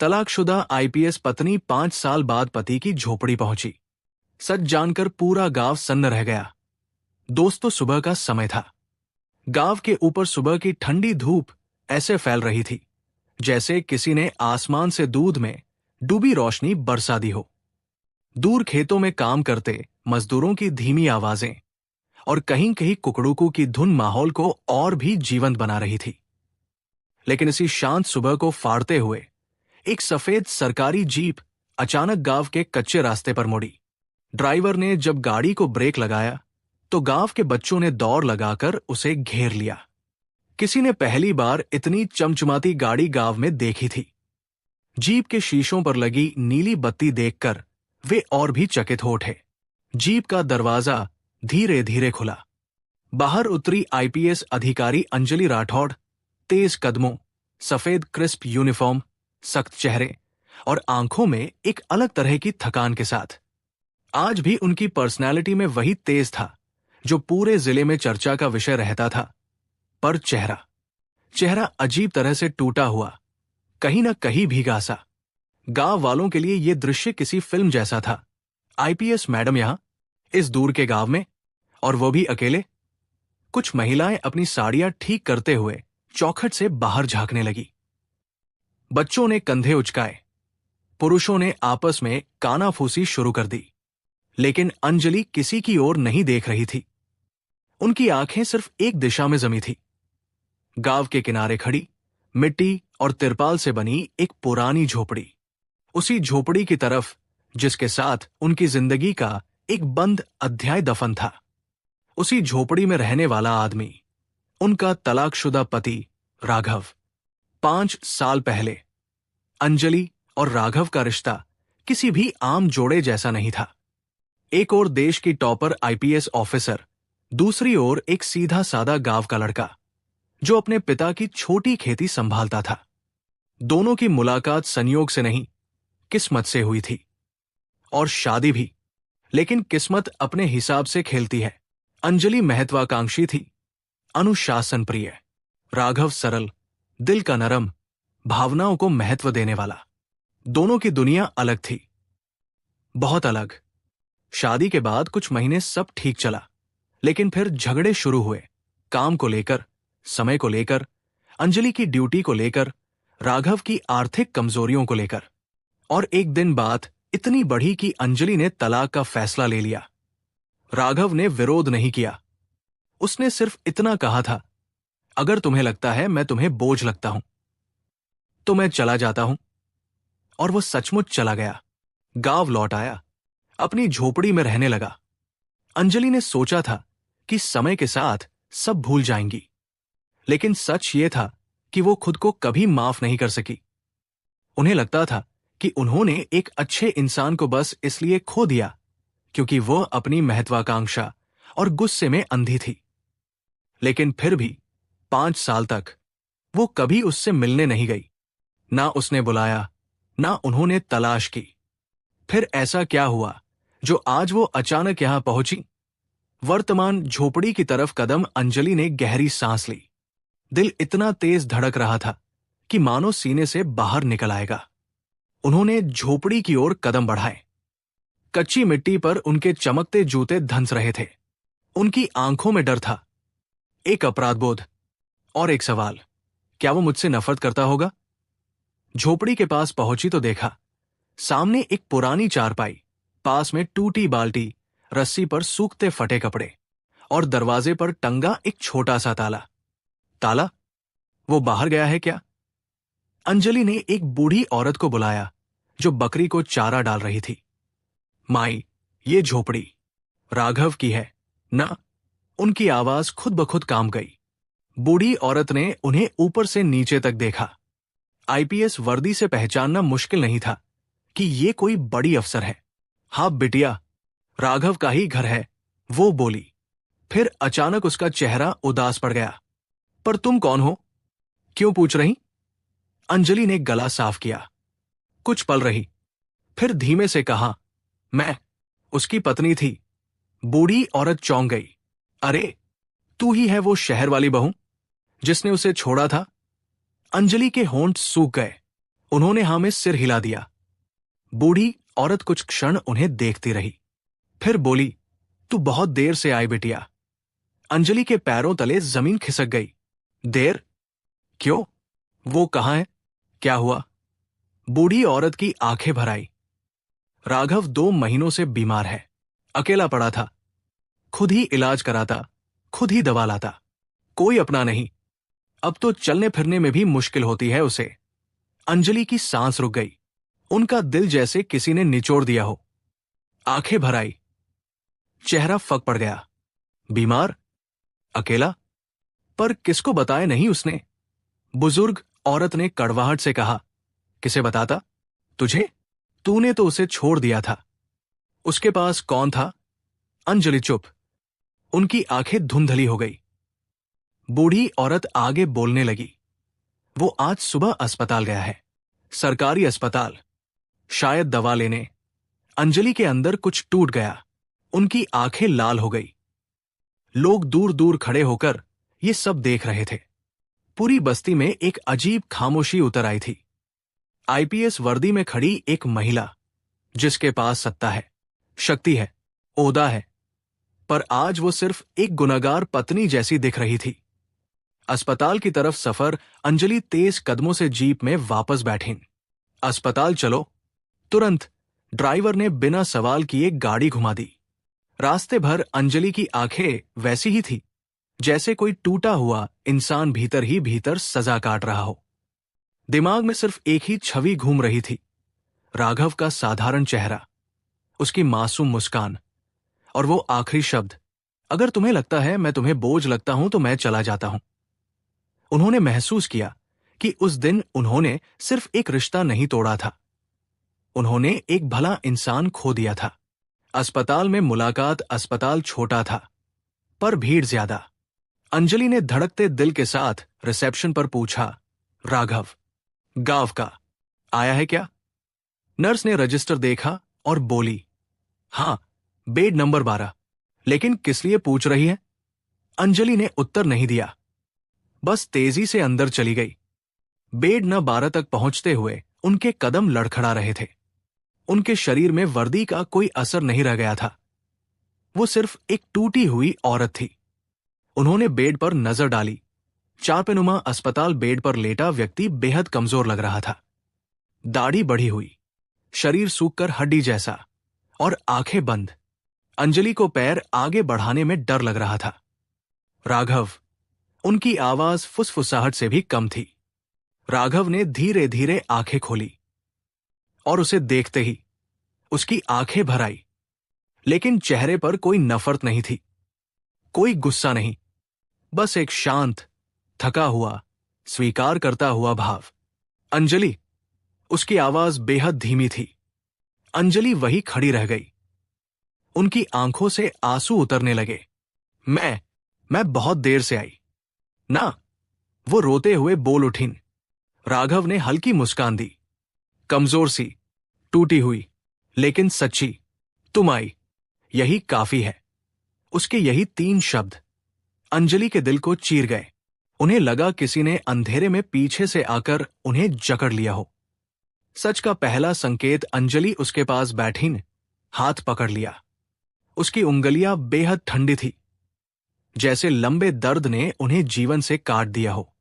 तलाकशुदा आईपीएस पत्नी 5 साल बाद पति की झोपड़ी पहुंची। सच जानकर पूरा गांव सन्न रह गया। दोस्तों, सुबह का समय था। गांव के ऊपर सुबह की ठंडी धूप ऐसे फैल रही थी जैसे किसी ने आसमान से दूध में डूबी रोशनी बरसा दी हो। दूर खेतों में काम करते मजदूरों की धीमी आवाजें और कहीं कहीं कुकड़ूकू की धुन माहौल को और भी जीवंत बना रही थी। लेकिन इसी शांत सुबह को फाड़ते हुए एक सफेद सरकारी जीप अचानक गांव के कच्चे रास्ते पर मुड़ी। ड्राइवर ने जब गाड़ी को ब्रेक लगाया तो गांव के बच्चों ने दौड़ लगाकर उसे घेर लिया। किसी ने पहली बार इतनी चमचमाती गाड़ी गांव में देखी थी। जीप के शीशों पर लगी नीली बत्ती देखकर वे और भी चकित हो उठे। जीप का दरवाजा धीरे धीरे खुला। बाहर उतरी आईपीएस अधिकारी अंजलि राठौड़, तेज कदमों, सफेद क्रिस्प यूनिफॉर्म, सख्त चेहरे और आंखों में एक अलग तरह की थकान के साथ। आज भी उनकी पर्सनैलिटी में वही तेज था जो पूरे जिले में चर्चा का विषय रहता था, पर चेहरा अजीब तरह से टूटा हुआ, कहीं ना कहीं भीगा सा। गांव वालों के लिए यह दृश्य किसी फिल्म जैसा था। आईपीएस मैडम यहां, इस दूर के गांव में, और वो भी अकेले। कुछ महिलाएं अपनी साड़ियां ठीक करते हुए चौखट से बाहर झांकने लगी। बच्चों ने कंधे उचकाए, पुरुषों ने आपस में कानाफूसी शुरू कर दी। लेकिन अंजलि किसी की ओर नहीं देख रही थी। उनकी आंखें सिर्फ एक दिशा में जमी थी। गांव के किनारे खड़ी मिट्टी और तिरपाल से बनी एक पुरानी झोपड़ी, उसी झोपड़ी की तरफ जिसके साथ उनकी जिंदगी का एक बंद अध्याय दफन था। उसी झोपड़ी में रहने वाला आदमी, उनका तलाकशुदा पति राघव। 5 साल पहले अंजलि और राघव का रिश्ता किसी भी आम जोड़े जैसा नहीं था। एक ओर देश की टॉपर आईपीएस ऑफिसर, दूसरी ओर एक सीधा सादा गांव का लड़का जो अपने पिता की छोटी खेती संभालता था। दोनों की मुलाकात संयोग से नहीं, किस्मत से हुई थी। और शादी भी, लेकिन किस्मत अपने हिसाब से खेलती है। अंजलि महत्वाकांक्षी थी, अनुशासन प्रिय। राघव सरल, दिल का नरम, भावनाओं को महत्व देने वाला। दोनों की दुनिया अलग थी, बहुत अलग। शादी के बाद कुछ महीने सब ठीक चला, लेकिन फिर झगड़े शुरू हुए। काम को लेकर, समय को लेकर, अंजलि की ड्यूटी को लेकर, राघव की आर्थिक कमजोरियों को लेकर। और एक दिन बात इतनी बढ़ी कि अंजलि ने तलाक का फैसला ले लिया। राघव ने विरोध नहीं किया। उसने सिर्फ इतना कहा था, अगर तुम्हें लगता है मैं तुम्हें बोझ लगता हूं तो मैं चला जाता हूं। और वो सचमुच चला गया। गांव लौट आया, अपनी झोपड़ी में रहने लगा। अंजलि ने सोचा था कि समय के साथ सब भूल जाएंगी, लेकिन सच ये था कि वो खुद को कभी माफ नहीं कर सकी। उन्हें लगता था कि उन्होंने एक अच्छे इंसान को बस इसलिए खो दिया क्योंकि वो अपनी महत्वाकांक्षा और गुस्से में अंधी थी। लेकिन फिर भी 5 साल तक वो कभी उससे मिलने नहीं गई। ना उसने बुलाया, ना उन्होंने तलाश की। फिर ऐसा क्या हुआ जो आज वो अचानक यहां पहुंची? वर्तमान झोपड़ी की तरफ कदम अंजलि ने गहरी सांस ली। दिल इतना तेज धड़क रहा था कि मानो सीने से बाहर निकल आएगा। उन्होंने झोपड़ी की ओर कदम बढ़ाए। कच्ची मिट्टी पर उनके चमकते जूते धंस रहे थे। उनकी आंखों में डर था, एक अपराधबोध और एक सवाल, क्या वो मुझसे नफरत करता होगा? झोपड़ी के पास पहुंची तो देखा, सामने एक पुरानी चारपाई, पास में टूटी बाल्टी, रस्सी पर सूखते फटे कपड़े और दरवाजे पर टंगा एक छोटा सा ताला। ताला? वो बाहर गया है क्या? अंजलि ने एक बूढ़ी औरत को बुलाया जो बकरी को चारा डाल रही थी। माई, ये झोपड़ी राघव की है ना? उनकी आवाज खुद ब खुद काम गई। बूढ़ी औरत ने उन्हें ऊपर से नीचे तक देखा। आईपीएस वर्दी से पहचानना मुश्किल नहीं था कि ये कोई बड़ी अफसर है। हाँ बिटिया, राघव का ही घर है, वो बोली। फिर अचानक उसका चेहरा उदास पड़ गया। पर तुम कौन हो? क्यों पूछ रही? अंजलि ने गला साफ किया। कुछ पल रही, फिर धीमे से कहा, मैं उसकी पत्नी थी। बूढ़ी औरत चौंक गई। अरे, तू ही है वो शहर वाली बहू जिसने उसे छोड़ा था? अंजलि के होंठ सूख गए। उन्होंने हाँ में सिर हिला दिया। बूढ़ी औरत कुछ क्षण उन्हें देखती रही, फिर बोली, तू बहुत देर से आई बेटिया। अंजलि के पैरों तले जमीन खिसक गई। देर? क्यों? वो कहाँ है? क्या हुआ? बूढ़ी औरत की आंखें भर आई। राघव 2 महीनों से बीमार है, अकेला पड़ा था, खुद ही इलाज कराता, खुद ही दवा लाता, कोई अपना नहीं। अब तो चलने फिरने में भी मुश्किल होती है उसे। अंजलि की सांस रुक गई, उनका दिल जैसे किसी ने निचोड़ दिया हो। आंखें भर आई, चेहरा फक पड़ गया। बीमार, अकेला, पर किसको बताए नहीं उसने। बुजुर्ग औरत ने कड़वाहट से कहा, किसे बताता? तुझे? तूने तो उसे छोड़ दिया था। उसके पास कौन था? अंजलि चुप, उनकी आंखें धुंधली हो गई। बूढ़ी औरत आगे बोलने लगी, वो आज सुबह अस्पताल गया है, सरकारी अस्पताल, शायद दवा लेने। अंजलि के अंदर कुछ टूट गया, उनकी आंखें लाल हो गई। लोग दूर दूर खड़े होकर ये सब देख रहे थे। पूरी बस्ती में एक अजीब खामोशी उतर आई थी। आईपीएस वर्दी में खड़ी एक महिला, जिसके पास सत्ता है, शक्ति है, ओहदा है, पर आज वो सिर्फ एक गुनहगार पत्नी जैसी दिख रही थी। अस्पताल की तरफ सफर अंजलि तेज कदमों से जीप में वापस बैठी। अस्पताल चलो। तुरंत ड्राइवर ने बिना सवाल किए गाड़ी घुमा दी। रास्ते भर अंजलि की आंखें वैसी ही थी, जैसे कोई टूटा हुआ इंसान भीतर ही भीतर सजा काट रहा हो। दिमाग में सिर्फ एक ही छवि घूम रही थी, राघव का साधारण चेहरा, उसकी मासूम मुस्कान, और वो आखिरी शब्द, अगर तुम्हें लगता है मैं तुम्हें बोझ लगता हूं तो मैं चला जाता हूं। उन्होंने महसूस किया कि उस दिन उन्होंने सिर्फ एक रिश्ता नहीं तोड़ा था, उन्होंने एक भला इंसान खो दिया था। अस्पताल में मुलाकात, अस्पताल छोटा था, पर भीड़ ज्यादा। अंजलि ने धड़कते दिल के साथ रिसेप्शन पर पूछा, राघव गांव का आया है क्या? नर्स ने रजिस्टर देखा और बोली, हां, बेड नंबर 12। लेकिन किस लिए पूछ रही है? अंजलि ने उत्तर नहीं दिया, बस तेजी से अंदर चली गई। बेड न 12 तक पहुंचते हुए उनके कदम लड़खड़ा रहे थे। उनके शरीर में वर्दी का कोई असर नहीं रह गया था, वो सिर्फ एक टूटी हुई औरत थी। उन्होंने बेड पर नजर डाली। चारपेनुमा अस्पताल बेड पर लेटा व्यक्ति बेहद कमजोर लग रहा था। दाढ़ी बढ़ी हुई, शरीर सूखकर हड्डी जैसा, और आंखें बंद। अंजलि को पैर आगे बढ़ाने में डर लग रहा था। राघव, उनकी आवाज फुसफुसाहट से भी कम थी। राघव ने धीरे धीरे आंखें खोली, और उसे देखते ही उसकी आंखें भर आई, लेकिन चेहरे पर कोई नफरत नहीं थी, कोई गुस्सा नहीं, बस एक शांत, थका हुआ, स्वीकार करता हुआ भाव। अंजलि, उसकी आवाज बेहद धीमी थी। अंजलि वही खड़ी रह गई, उनकी आंखों से आंसू उतरने लगे। मैं बहुत देर से आई ना, वो रोते हुए बोल उठीं। राघव ने हल्की मुस्कान दी, कमजोर सी, टूटी हुई, लेकिन सच्ची। तुम आई, यही काफी है। उसके यही 3 शब्द अंजलि के दिल को चीर गए। उन्हें लगा किसी ने अंधेरे में पीछे से आकर उन्हें जकड़ लिया हो। सच का पहला संकेत अंजलि उसके पास बैठी ने हाथ पकड़ लिया। उसकी उंगलियां बेहद ठंडी थी, जैसे लंबे दर्द ने उन्हें जीवन से काट दिया हो।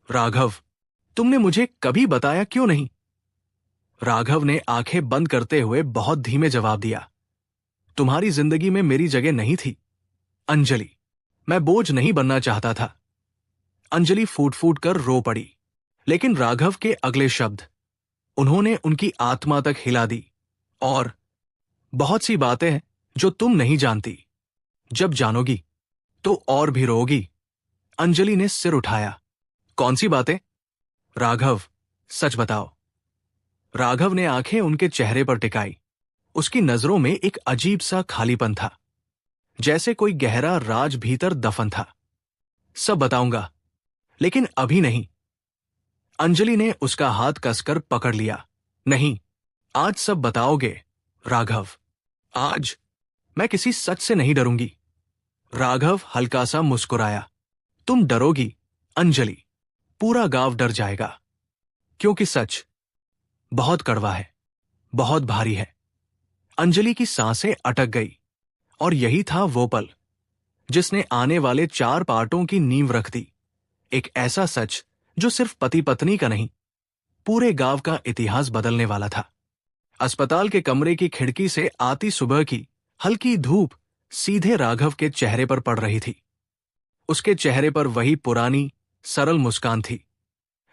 राघव, तुमने मुझे कभी बताया क्यों नहीं? राघव ने आंखें बंद करते हुए बहुत धीमे जवाब दिया, तुम्हारी जिंदगी में मेरी जगह नहीं थी अंजलि, मैं बोझ नहीं बनना चाहता था। अंजलि फूट फूट कर रो पड़ी, लेकिन राघव के अगले शब्द उन्होंने उनकी आत्मा तक हिला दी। और बहुत सी बातें हैं जो तुम नहीं जानती, जब जानोगी तो और भी रोगी। अंजलि ने सिर उठाया, कौन सी बातें? राघव, सच बताओ। राघव ने आंखें उनके चेहरे पर टिकाई। उसकी नजरों में एक अजीब सा खालीपन था, जैसे कोई गहरा राज भीतर दफन था। सब बताऊंगा, लेकिन अभी नहीं। अंजलि ने उसका हाथ कसकर पकड़ लिया। नहीं, आज सब बताओगे राघव, आज। मैं किसी सच से नहीं डरूंगी। राघव हल्का सा मुस्कुराया, तुम डरोगी अंजलि, पूरा गांव डर जाएगा, क्योंकि सच बहुत कड़वा है, बहुत भारी है। अंजलि की सांसें अटक गई, और यही था वो पल जिसने आने वाले 4 पार्टों की नींव रख दी। एक ऐसा सच जो सिर्फ पति पत्नी का नहीं, पूरे गांव का इतिहास बदलने वाला था। अस्पताल के कमरे की खिड़की से आती सुबह की हल्की धूप सीधे राघव के चेहरे पर पड़ रही थी। उसके चेहरे पर वही पुरानी सरल मुस्कान थी,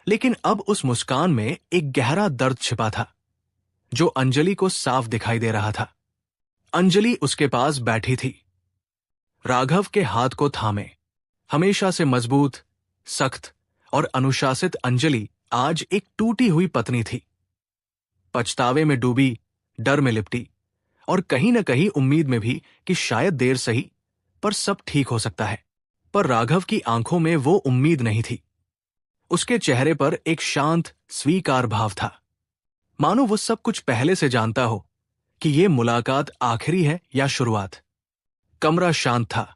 लेकिन अब उस मुस्कान में एक गहरा दर्द छिपा था जो अंजलि को साफ दिखाई दे रहा था। अंजलि उसके पास बैठी थी, राघव के हाथ को थामे। हमेशा से मजबूत, सख्त और अनुशासित अंजलि आज एक टूटी हुई पत्नी थी। पछतावे में डूबी, डर में लिपटी, और कहीं न कहीं उम्मीद में भी कि शायद देर सही पर सब ठीक हो सकता है। पर राघव की आंखों में वो उम्मीद नहीं थी। उसके चेहरे पर एक शांत, स्वीकार भाव था, मानो वो सब कुछ पहले से जानता हो कि ये मुलाकात आखिरी है या शुरुआत। कमरा शांत था।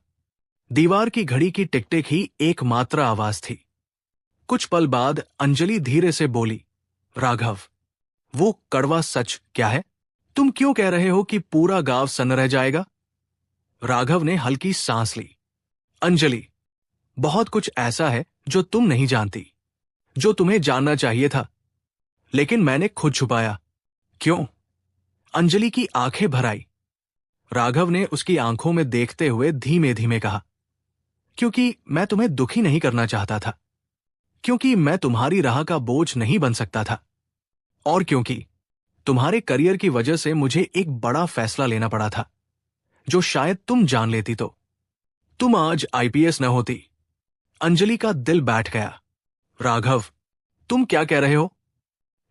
दीवार की घड़ी की टिक-टिक ही एकमात्र आवाज थी। कुछ पल बाद अंजलि धीरे से बोली, राघव, वो कड़वा सच क्या है? तुम क्यों कह रहे हो कि पूरा गांव सन्न रह जाएगा? राघव ने हल्की सांस ली। अंजलि, बहुत कुछ ऐसा है जो तुम नहीं जानती, जो तुम्हें जानना चाहिए था, लेकिन मैंने खुद छुपाया। क्यों? अंजलि की आंखें भर आई। राघव ने उसकी आंखों में देखते हुए धीमे धीमे कहा, क्योंकि मैं तुम्हें दुखी नहीं करना चाहता था, क्योंकि मैं तुम्हारी राह का बोझ नहीं बन सकता था, और क्योंकि तुम्हारे करियर की वजह से मुझे एक बड़ा फैसला लेना पड़ा था जो शायद तुम जान लेती तो तुम आज आईपीएस न होती। अंजलि का दिल बैठ गया। राघव, तुम क्या कह रहे हो?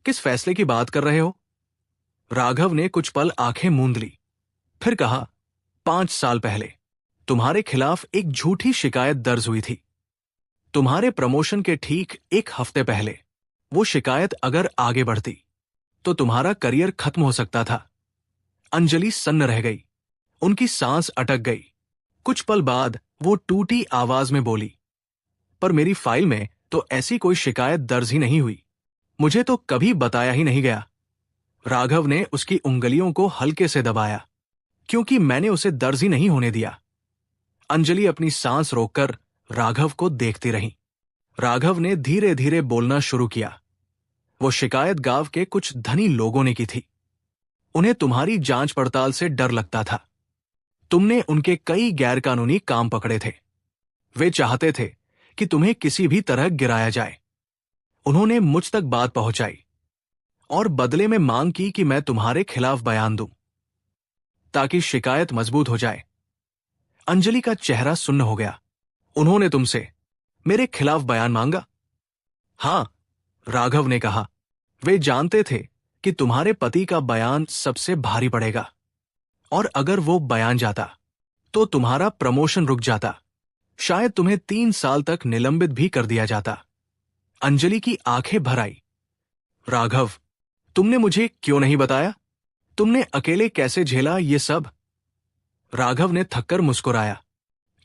किस फैसले की बात कर रहे हो? राघव ने कुछ पल आंखें मूंद ली, फिर कहा, 5 साल पहले तुम्हारे खिलाफ एक झूठी शिकायत दर्ज हुई थी। तुम्हारे प्रमोशन के ठीक 1 हफ्ते पहले वो शिकायत अगर आगे बढ़ती तो तुम्हारा करियर खत्म हो सकता था। अंजलि सन्न रह गई, उनकी सांस अटक गई। कुछ पल बाद वो टूटी आवाज में बोली, पर मेरी फाइल में तो ऐसी कोई शिकायत दर्ज ही नहीं हुई, मुझे तो कभी बताया ही नहीं गया। राघव ने उसकी उंगलियों को हल्के से दबाया, क्योंकि मैंने उसे दर्ज ही नहीं होने दिया। अंजलि अपनी सांस रोककर राघव को देखती रही। राघव ने धीरे धीरे बोलना शुरू किया। वो शिकायत गांव के कुछ धनी लोगों ने की थी। उन्हें तुम्हारी जांच पड़ताल से डर लगता था। तुमने उनके कई गैरकानूनी काम पकड़े थे। वे चाहते थे कि तुम्हें किसी भी तरह गिराया जाए। उन्होंने मुझ तक बात पहुंचाई और बदले में मांग की कि मैं तुम्हारे खिलाफ बयान दूं, ताकि शिकायत मजबूत हो जाए। अंजलि का चेहरा सुन्न हो गया। उन्होंने तुमसे मेरे खिलाफ बयान मांगा? हां, राघव ने कहा। वे जानते थे कि तुम्हारे पति का बयान सबसे भारी पड़ेगा, और अगर वो बयान जाता तो तुम्हारा प्रमोशन रुक जाता, शायद तुम्हें 3 साल तक निलंबित भी कर दिया जाता। अंजलि की आंखें भर आई। राघव, तुमने मुझे क्यों नहीं बताया? तुमने अकेले कैसे झेला ये सब? राघव ने थककर मुस्कुराया,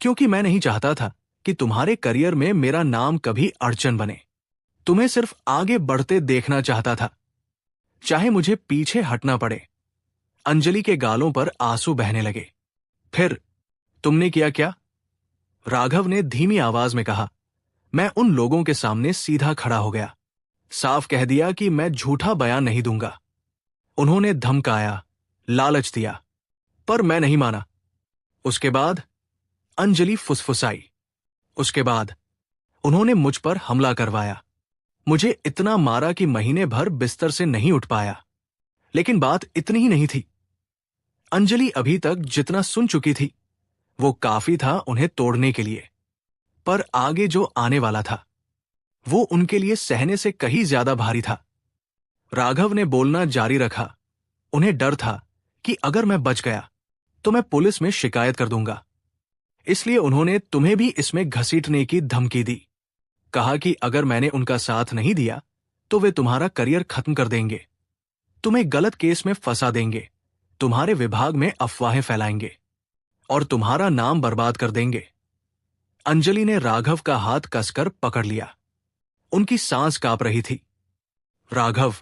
क्योंकि मैं नहीं चाहता था कि तुम्हारे करियर में मेरा नाम कभी अड़चन बने। तुम्हें सिर्फ आगे बढ़ते देखना चाहता था, चाहे मुझे पीछे हटना पड़े। अंजलि के गालों पर आंसू बहने लगे। फिर तुमने किया क्या? राघव ने धीमी आवाज में कहा। मैं उन लोगों के सामने सीधा खड़ा हो गया, साफ कह दिया कि मैं झूठा बयान नहीं दूंगा। उन्होंने धमकाया, लालच दिया, पर मैं नहीं माना। उसके बाद? अंजलि फुसफुसाई। उसके बाद उन्होंने मुझ पर हमला करवाया, मुझे इतना मारा कि महीने भर बिस्तर से नहीं उठ पाया। लेकिन बात इतनी ही नहीं थी। अंजलि अभी तक जितना सुन चुकी थी वो काफी था उन्हें तोड़ने के लिए, पर आगे जो आने वाला था वो उनके लिए सहने से कहीं ज्यादा भारी था। राघव ने बोलना जारी रखा। उन्हें डर था कि अगर मैं बच गया तो मैं पुलिस में शिकायत कर दूंगा, इसलिए उन्होंने तुम्हें भी इसमें घसीटने की धमकी दी। कहा कि अगर मैंने उनका साथ नहीं दिया तो वे तुम्हारा करियर खत्म कर देंगे, तुम्हें गलत केस में फंसा देंगे, तुम्हारे विभाग में अफवाहें फैलाएंगे और तुम्हारा नाम बर्बाद कर देंगे। अंजलि ने राघव का हाथ कसकर पकड़ लिया। उनकी सांस कांप रही थी। राघव,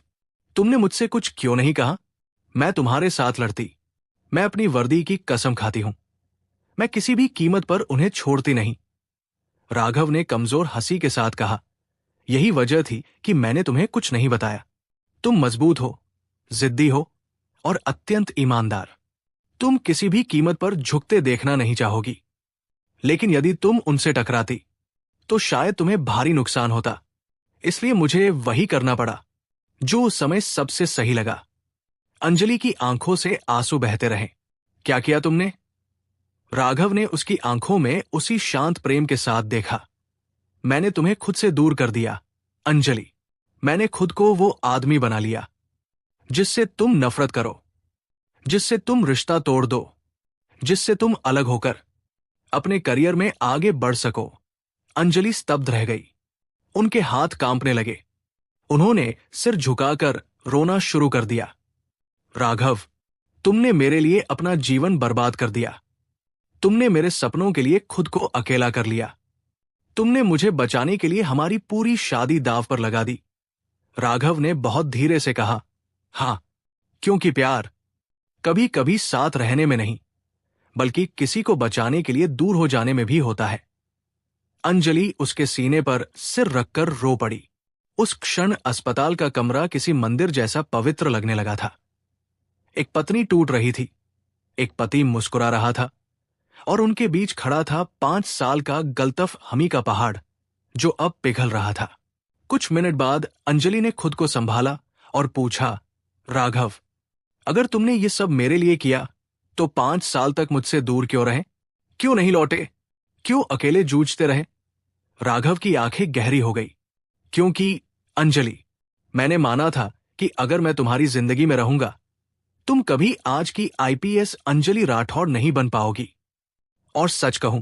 तुमने मुझसे कुछ क्यों नहीं कहा? मैं तुम्हारे साथ लड़ती। मैं अपनी वर्दी की कसम खाती हूं। मैं किसी भी कीमत पर उन्हें छोड़ती नहीं। राघव ने कमजोर हंसी के साथ कहा, यही वजह थी कि मैंने तुम्हें कुछ नहीं बताया। तुम मजबूत हो, जिद्दी हो और अत्यंत ईमानदार। तुम किसी भी कीमत पर झुकते देखना नहीं चाहोगी। लेकिन यदि तुम उनसे टकराती तो शायद तुम्हें भारी नुकसान होता। इसलिए मुझे वही करना पड़ा जो उस समय सबसे सही लगा। अंजलि की आंखों से आंसू बहते रहे। क्या किया तुमने? राघव ने उसकी आंखों में उसी शांत प्रेम के साथ देखा। मैंने तुम्हें खुद से दूर कर दिया, अंजलि। मैंने खुद को वो आदमी बना लिया जिससे तुम नफरत करो, जिससे तुम रिश्ता तोड़ दो, जिससे तुम अलग होकर अपने करियर में आगे बढ़ सको। अंजलि स्तब्ध रह गई। उनके हाथ कांपने लगे। उन्होंने सिर झुकाकर रोना शुरू कर दिया। राघव, तुमने मेरे लिए अपना जीवन बर्बाद कर दिया। तुमने मेरे सपनों के लिए खुद को अकेला कर लिया। तुमने मुझे बचाने के लिए हमारी पूरी शादी दांव पर लगा दी। राघव ने बहुत धीरे से कहा, हां, क्योंकि प्यार कभी कभी साथ रहने में नहीं, बल्कि किसी को बचाने के लिए दूर हो जाने में भी होता है। अंजलि उसके सीने पर सिर रखकर रो पड़ी। उस क्षण अस्पताल का कमरा किसी मंदिर जैसा पवित्र लगने लगा था। एक पत्नी टूट रही थी, एक पति मुस्कुरा रहा था, और उनके बीच खड़ा था 5 साल का गलतफ हमी का पहाड़ जो अब पिघल रहा था। कुछ मिनट बाद अंजलि ने खुद को संभाला और पूछा, राघव, अगर तुमने ये सब मेरे लिए किया तो 5 साल तक मुझसे दूर क्यों रहे? क्यों नहीं लौटे? क्यों अकेले जूझते रहे? राघव की आंखें गहरी हो गई। क्योंकि अंजलि, मैंने माना था कि अगर मैं तुम्हारी जिंदगी में रहूंगा तुम कभी आज की आईपीएस अंजलि राठौड़ नहीं बन पाओगी। और सच कहूं,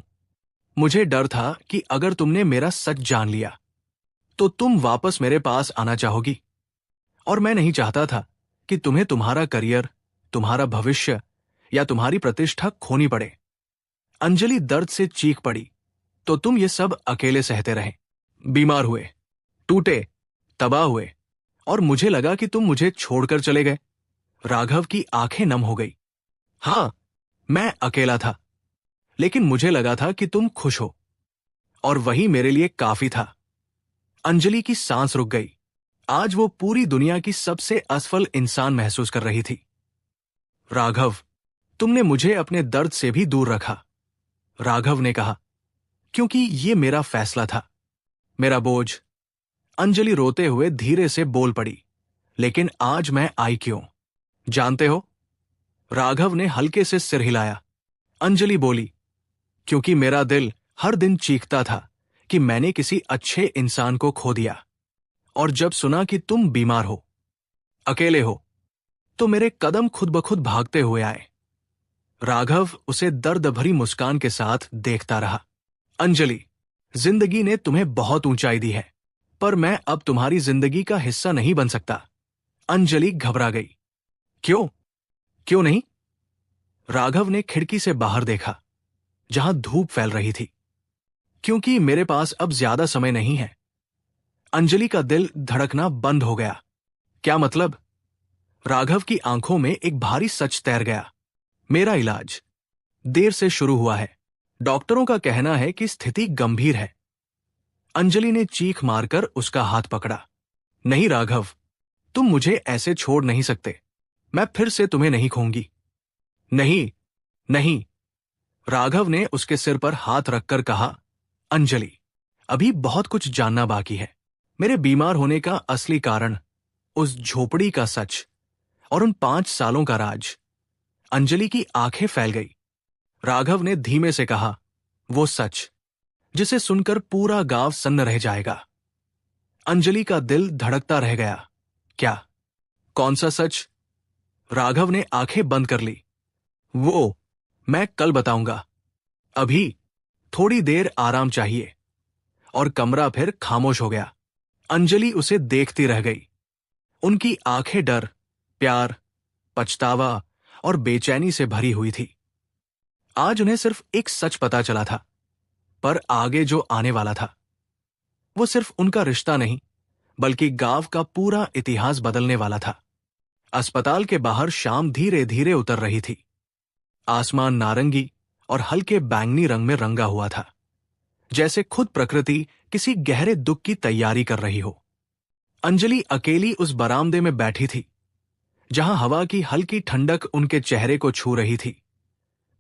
मुझे डर था कि अगर तुमने मेरा सच जान लिया तो तुम वापस मेरे पास आना चाहोगी। और मैं नहीं चाहता था कि तुम्हें तुम्हारा करियर, तुम्हारा भविष्य या तुम्हारी प्रतिष्ठा खोनी पड़े। अंजलि दर्द से चीख पड़ी। तो तुम ये सब अकेले सहते रहे, बीमार हुए, टूटे, तबाह हुए, और मुझे लगा कि तुम मुझे छोड़कर चले गए। राघव की आंखें नम हो गई। हां, मैं अकेला था, लेकिन मुझे लगा था कि तुम खुश हो, और वही मेरे लिए काफी था। अंजलि की सांस रुक गई। आज वो पूरी दुनिया की सबसे असफल इंसान महसूस कर रही थी। राघव, तुमने मुझे अपने दर्द से भी दूर रखा, राघव ने कहा, क्योंकि ये मेरा फैसला था, मेरा बोझ। अंजलि रोते हुए धीरे से बोल पड़ी, लेकिन आज मैं आई क्यों, जानते हो? राघव ने हल्के से सिर हिलाया। अंजलि बोली, क्योंकि मेरा दिल हर दिन चीखता था कि मैंने किसी अच्छे इंसान को खो दिया। और जब सुना कि तुम बीमार हो, अकेले हो, तो मेरे कदम खुद ब खुद भागते हुए आए। राघव उसे दर्द भरी मुस्कान के साथ देखता रहा। अंजलि, जिंदगी ने तुम्हें बहुत ऊंचाई दी है, पर मैं अब तुम्हारी जिंदगी का हिस्सा नहीं बन सकता। अंजलि घबरा गई। क्यों? क्यों नहीं? राघव ने खिड़की से बाहर देखा, जहां धूप फैल रही थी। क्योंकि मेरे पास अब ज्यादा समय नहीं है। अंजलि का दिल धड़कना बंद हो गया। क्या मतलब? राघव की आंखों में एक भारी सच तैर गया। मेरा इलाज देर से शुरू हुआ है। डॉक्टरों का कहना है कि स्थिति गंभीर है। अंजलि ने चीख मारकर उसका हाथ पकड़ा। नहीं राघव, तुम मुझे ऐसे छोड़ नहीं सकते। मैं फिर से तुम्हें नहीं खोऊंगी। नहीं, नहीं। राघव ने उसके सिर पर हाथ रखकर कहा, अंजलि, अभी बहुत कुछ जानना बाकी है। मेरे बीमार होने का असली कारण, उस झोपड़ी का सच, और उन 5 सालों का राज। अंजलि की आंखें फैल गई। राघव ने धीमे से कहा, वो सच जिसे सुनकर पूरा गांव सन्न रह जाएगा। अंजलि का दिल धड़कता रह गया। क्या? कौन सा सच? राघव ने आंखें बंद कर ली। वो मैं कल बताऊंगा। अभी थोड़ी देर आराम चाहिए। और कमरा फिर खामोश हो गया। अंजलि उसे देखती रह गई। उनकी आंखें डर, प्यार, पछतावा और बेचैनी से भरी हुई थी। आज उन्हें सिर्फ एक सच पता चला था, पर आगे जो आने वाला था वो सिर्फ उनका रिश्ता नहीं, बल्कि गांव का पूरा इतिहास बदलने वाला था। अस्पताल के बाहर शाम धीरे धीरे उतर रही थी। आसमान नारंगी और हल्के बैंगनी रंग में रंगा हुआ था, जैसे खुद प्रकृति किसी गहरे दुख की तैयारी कर रही हो। अंजलि अकेली उस बरामदे में बैठी थी, जहां हवा की हल्की ठंडक उनके चेहरे को छू रही थी,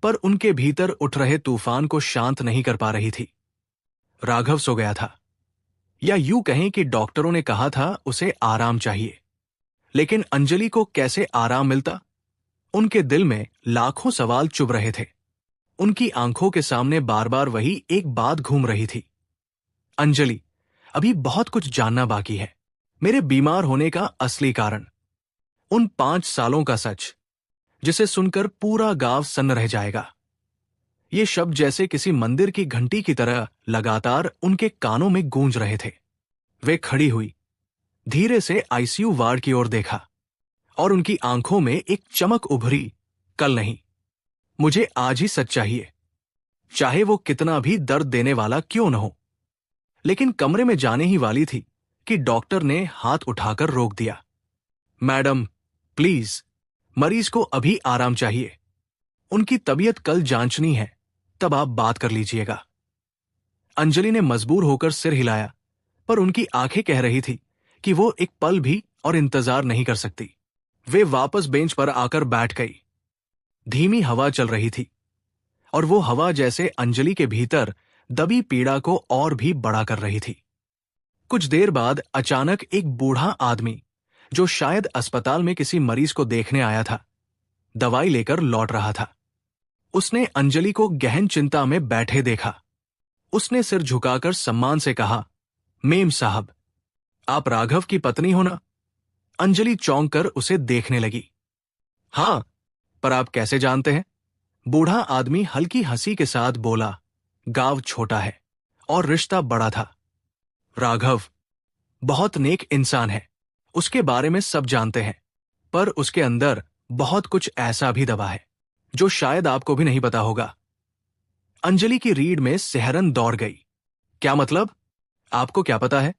पर उनके भीतर उठ रहे तूफान को शांत नहीं कर पा रही थी। राघव सो गया था, या यूं कहें कि डॉक्टरों ने कहा था उसे आराम चाहिए। लेकिन अंजलि को कैसे आराम मिलता? उनके दिल में लाखों सवाल चुभ रहे थे। उनकी आंखों के सामने बार बार वही एक बात घूम रही थी। अंजलि, अभी बहुत कुछ जानना बाकी है। मेरे बीमार होने का असली कारण, उन 5 सालों का सच, जिसे सुनकर पूरा गांव सन्न रह जाएगा। ये शब्द जैसे किसी मंदिर की घंटी की तरह लगातार उनके कानों में गूंज रहे थे। वे खड़ी हुई, धीरे से आईसीयू वार्ड की ओर देखा, और उनकी आंखों में एक चमक उभरी। कल नहीं, मुझे आज ही सच चाहिए, चाहे वो कितना भी दर्द देने वाला क्यों न हो। लेकिन कमरे में जाने ही वाली थी कि डॉक्टर ने हाथ उठाकर रोक दिया। मैडम, प्लीज, मरीज को अभी आराम चाहिए। उनकी तबीयत कल जांचनी है, तब आप बात कर लीजिएगा। अंजलि ने मजबूर होकर सिर हिलाया, पर उनकी आंखें कह रही थी कि वो एक पल भी और इंतजार नहीं कर सकती। वे वापस बेंच पर आकर बैठ गई। धीमी हवा चल रही थी, और वो हवा जैसे अंजलि के भीतर दबी पीड़ा को और भी बड़ा कर रही थी। कुछ देर बाद अचानक एक बूढ़ा आदमी, जो शायद अस्पताल में किसी मरीज को देखने आया था, दवाई लेकर लौट रहा था। उसने अंजलि को गहन चिंता में बैठे देखा। उसने सिर झुकाकर सम्मान से कहा, मेम साहब, आप राघव की पत्नी हो ना? अंजलि चौंक कर उसे देखने लगी। हाँ, पर आप कैसे जानते हैं? बूढ़ा आदमी हल्की हंसी के साथ बोला, गांव छोटा है और रिश्ता बड़ा था। राघव बहुत नेक इंसान है, उसके बारे में सब जानते हैं, पर उसके अंदर बहुत कुछ ऐसा भी दबा है जो शायद आपको भी नहीं पता होगा। अंजलि की रीढ़ में सिहरन दौड़ गई। क्या मतलब? आपको क्या पता है?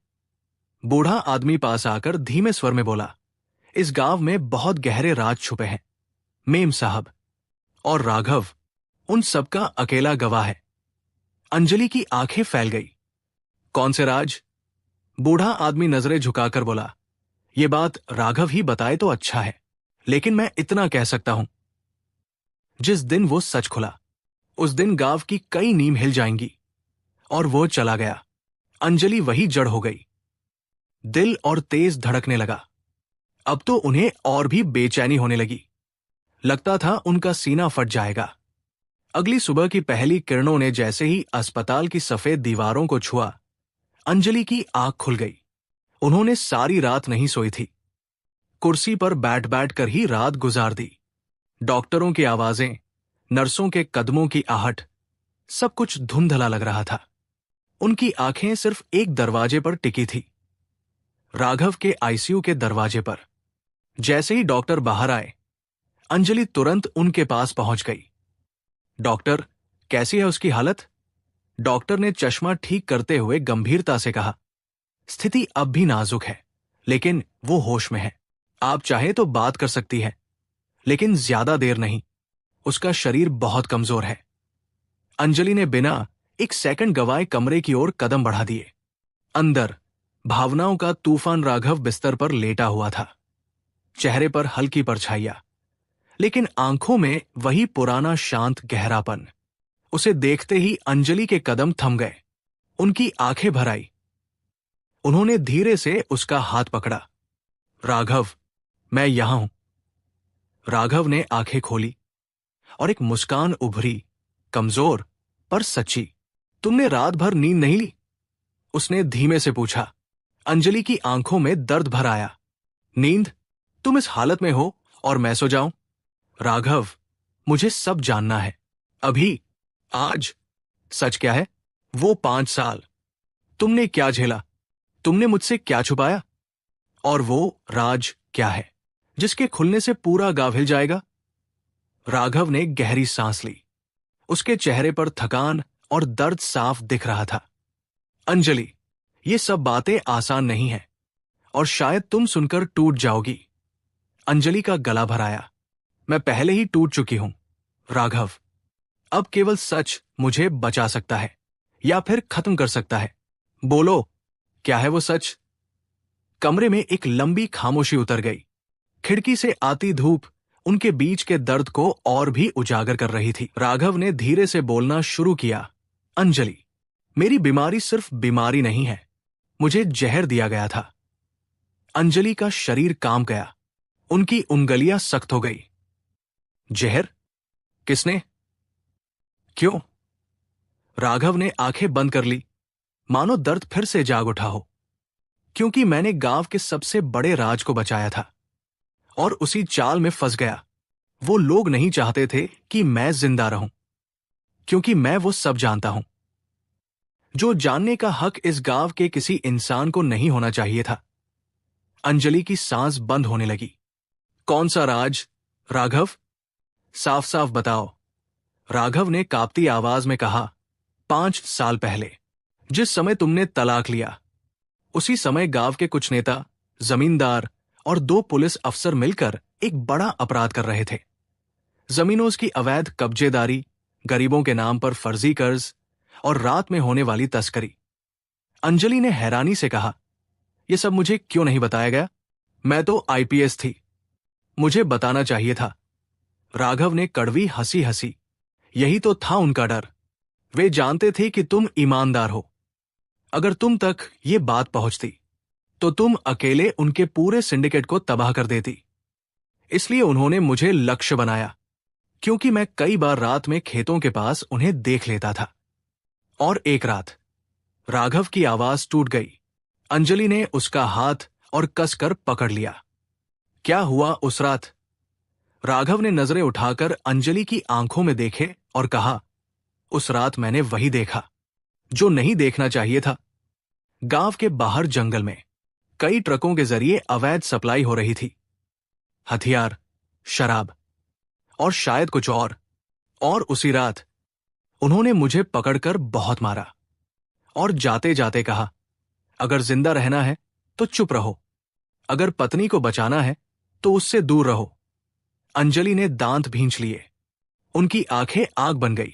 बूढ़ा आदमी पास आकर धीमे स्वर में बोला, इस गांव में बहुत गहरे राज छुपे हैं, मेम साहब, और राघव उन सबका अकेला गवाह है। अंजलि की आंखें फैल गई। कौन से राज? बूढ़ा आदमी नजरें झुकाकर बोला, ये बात राघव ही बताए तो अच्छा है, लेकिन मैं इतना कह सकता हूं, जिस दिन वो सच खुला, उस दिन गांव की कई नींव हिल जाएंगी। और वो चला गया। अंजलि वही जड़ हो गई। दिल और तेज धड़कने लगा। अब तो उन्हें और भी बेचैनी होने लगी। लगता था उनका सीना फट जाएगा। अगली सुबह की पहली किरणों ने जैसे ही अस्पताल की सफेद दीवारों को छुआ, अंजलि की आंख खुल गई। उन्होंने सारी रात नहीं सोई थी। कुर्सी पर बैठ बैठ कर ही रात गुजार दी। डॉक्टरों की आवाजें, नर्सों के कदमों की आहट, सब कुछ धुंधला लग रहा था। उनकी आंखें सिर्फ एक दरवाजे पर टिकी थी, राघव के आईसीयू के दरवाजे पर। जैसे ही डॉक्टर बाहर आए, अंजलि तुरंत उनके पास पहुंच गई। डॉक्टर, कैसी है उसकी हालत? डॉक्टर ने चश्मा ठीक करते हुए गंभीरता से कहा, स्थिति अब भी नाजुक है, लेकिन वो होश में है। आप चाहे तो बात कर सकती है, लेकिन ज्यादा देर नहीं। उसका शरीर बहुत कमजोर है। अंजलि ने बिना एक सेकंड गवाए कमरे की ओर कदम बढ़ा दिए। अंदर भावनाओं का तूफान राघव बिस्तर पर लेटा हुआ था। चेहरे पर हल्की परछाइयां, लेकिन आंखों में वही पुराना शांत गहरापन। उसे देखते ही अंजलि के कदम थम गए। उनकी आंखें भर आई। उन्होंने धीरे से उसका हाथ पकड़ा। राघव, मैं यहां हूं। राघव ने आंखें खोली और एक मुस्कान उभरी, कमजोर पर सच्ची। तुमने रात भर नींद नहीं ली? उसने धीमे से पूछा। अंजलि की आंखों में दर्द भर आया। नींद? तुम इस हालत में हो और मैं सो जाऊं? राघव, मुझे सब जानना है, अभी, आज। सच क्या है? वो 5 साल तुमने क्या झेला? तुमने मुझसे क्या छुपाया? और वो राज क्या है, जिसके खुलने से पूरा गांव हिल जाएगा? राघव ने गहरी सांस ली। उसके चेहरे पर थकान और दर्द साफ दिख रहा था। अंजलि, ये सब बातें आसान नहीं हैं। और शायद तुम सुनकर टूट जाओगी। अंजलि का गला भर आया। मैं पहले ही टूट चुकी हूं, राघव। अब केवल सच मुझे बचा सकता है या फिर खत्म कर सकता है। बोलो, क्या है वो सच? कमरे में एक लंबी खामोशी उतर गई। खिड़की से आती धूप उनके बीच के दर्द को और भी उजागर कर रही थी। राघव ने धीरे से बोलना शुरू किया। अंजलि, मेरी बीमारी सिर्फ बीमारी नहीं है, मुझे जहर दिया गया था। अंजलि का शरीर कांप गया, उनकी उंगलियां सख्त हो गई। जहर? किसने? क्यों? राघव ने आंखें बंद कर ली, मानो दर्द फिर से जाग उठा हो। क्योंकि मैंने गांव के सबसे बड़े राज को बचाया था और उसी चाल में फंस गया। वो लोग नहीं चाहते थे कि मैं जिंदा रहूं, क्योंकि मैं वो सब जानता हूं जो जानने का हक इस गांव के किसी इंसान को नहीं होना चाहिए था। अंजलि की सांस बंद होने लगी। कौन सा राज, राघव? साफ साफ बताओ। राघव ने कांपती आवाज में कहा। 5 साल पहले, जिस समय तुमने तलाक लिया, उसी समय गांव के कुछ नेता, जमींदार और 2 पुलिस अफसर मिलकर एक बड़ा अपराध कर रहे थे। जमीनों की अवैध कब्जेदारी, गरीबों के नाम पर फर्जी कर्ज और रात में होने वाली तस्करी। अंजलि ने हैरानी से कहा, यह सब मुझे क्यों नहीं बताया गया? मैं तो आईपीएस थी, मुझे बताना चाहिए था। राघव ने कड़वी हंसी हंसी। यही तो था उनका डर। वे जानते थे कि तुम ईमानदार हो। अगर तुम तक ये बात पहुंचती तो तुम अकेले उनके पूरे सिंडिकेट को तबाह कर देती। इसलिए उन्होंने मुझे लक्ष्य बनाया, क्योंकि मैं कई बार रात में खेतों के पास उन्हें देख लेता था। और एक रात, राघव की आवाज टूट गई। अंजलि ने उसका हाथ और कसकर पकड़ लिया। क्या हुआ उस रात? राघव ने नजरें उठाकर अंजलि की आंखों में देखे और कहा, उस रात मैंने वही देखा जो नहीं देखना चाहिए था। गांव के बाहर जंगल में कई ट्रकों के जरिए अवैध सप्लाई हो रही थी। हथियार, शराब और शायद कुछ और उसी रात उन्होंने मुझे पकड़कर बहुत मारा और जाते जाते कहा, अगर जिंदा रहना है तो चुप रहो, अगर पत्नी को बचाना है तो उससे दूर रहो। अंजलि ने दांत भींच लिए, उनकी आंखें आग बन गई।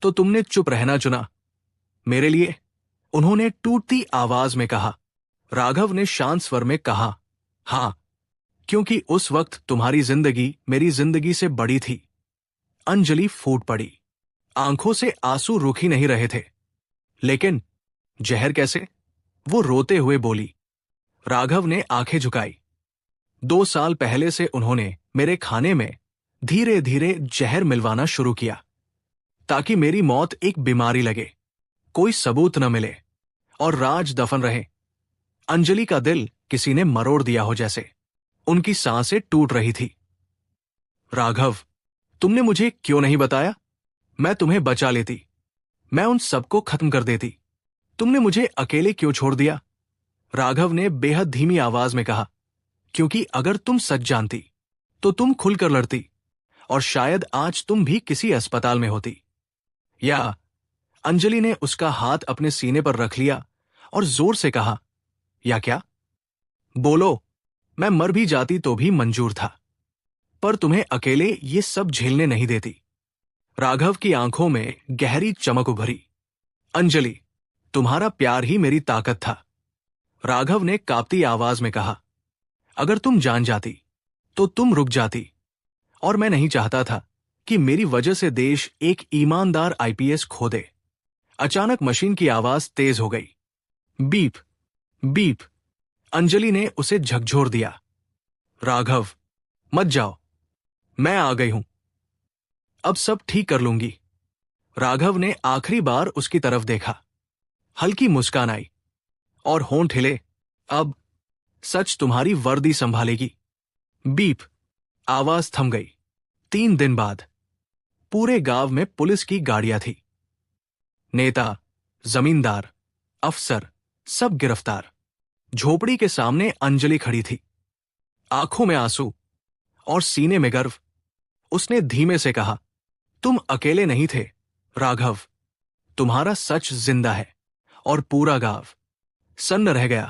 तो तुमने चुप रहना चुना मेरे लिए? उन्होंने टूटती आवाज में कहा। राघव ने शांत स्वर में कहा, हां, क्योंकि उस वक्त तुम्हारी जिंदगी मेरी जिंदगी से बड़ी थी। अंजलि फूट पड़ी, आंखों से आंसू रुक ही नहीं रहे थे। लेकिन जहर कैसे? वो रोते हुए बोली। राघव ने आंखें झुकाई। 2 साल पहले से उन्होंने मेरे खाने में धीरे धीरे जहर मिलवाना शुरू किया, ताकि मेरी मौत एक बीमारी लगे, कोई सबूत न मिले और राज दफन रहे। अंजलि का दिल किसी ने मरोड़ दिया हो जैसे। उनकी सांसें टूट रही थी। राघव, तुमने मुझे क्यों नहीं बताया? मैं तुम्हें बचा लेती, मैं उन सबको खत्म कर देती। तुमने मुझे अकेले क्यों छोड़ दिया? राघव ने बेहद धीमी आवाज में कहा, क्योंकि अगर तुम सच जानती तो तुम खुलकर लड़ती और शायद आज तुम भी किसी अस्पताल में होती। या अंजलि ने उसका हाथ अपने सीने पर रख लिया और जोर से कहा, या क्या? बोलो, मैं मर भी जाती तो भी मंजूर था, पर तुम्हें अकेले ये सब झेलने नहीं देती। राघव की आंखों में गहरी चमक उभरी। अंजलि, तुम्हारा प्यार ही मेरी ताकत था। राघव ने कांपती आवाज में कहा, अगर तुम जान जाती तो तुम रुक जाती, और मैं नहीं चाहता था कि मेरी वजह से देश एक ईमानदार आईपीएस खो दे। अचानक मशीन की आवाज तेज हो गई। Beep beep. अंजलि ने उसे झकझोर दिया। राघव, मत जाओ, मैं आ गई हूं, अब सब ठीक कर लूंगी। राघव ने आखिरी बार उसकी तरफ देखा। हल्की मुस्कान आई और होंठ हिले। अब सच तुम्हारी वर्दी संभालेगी। बीप। आवाज थम गई। 3 दिन बाद पूरे गांव में पुलिस की गाड़ियां थी। नेता, जमींदार, अफसर सब गिरफ्तार। झोपड़ी के सामने अंजलि खड़ी थी, आंखों में आंसू और सीने में गर्व। उसने धीमे से कहा, तुम अकेले नहीं थे राघव, तुम्हारा सच जिंदा है और पूरा गांव सन्न रह गया।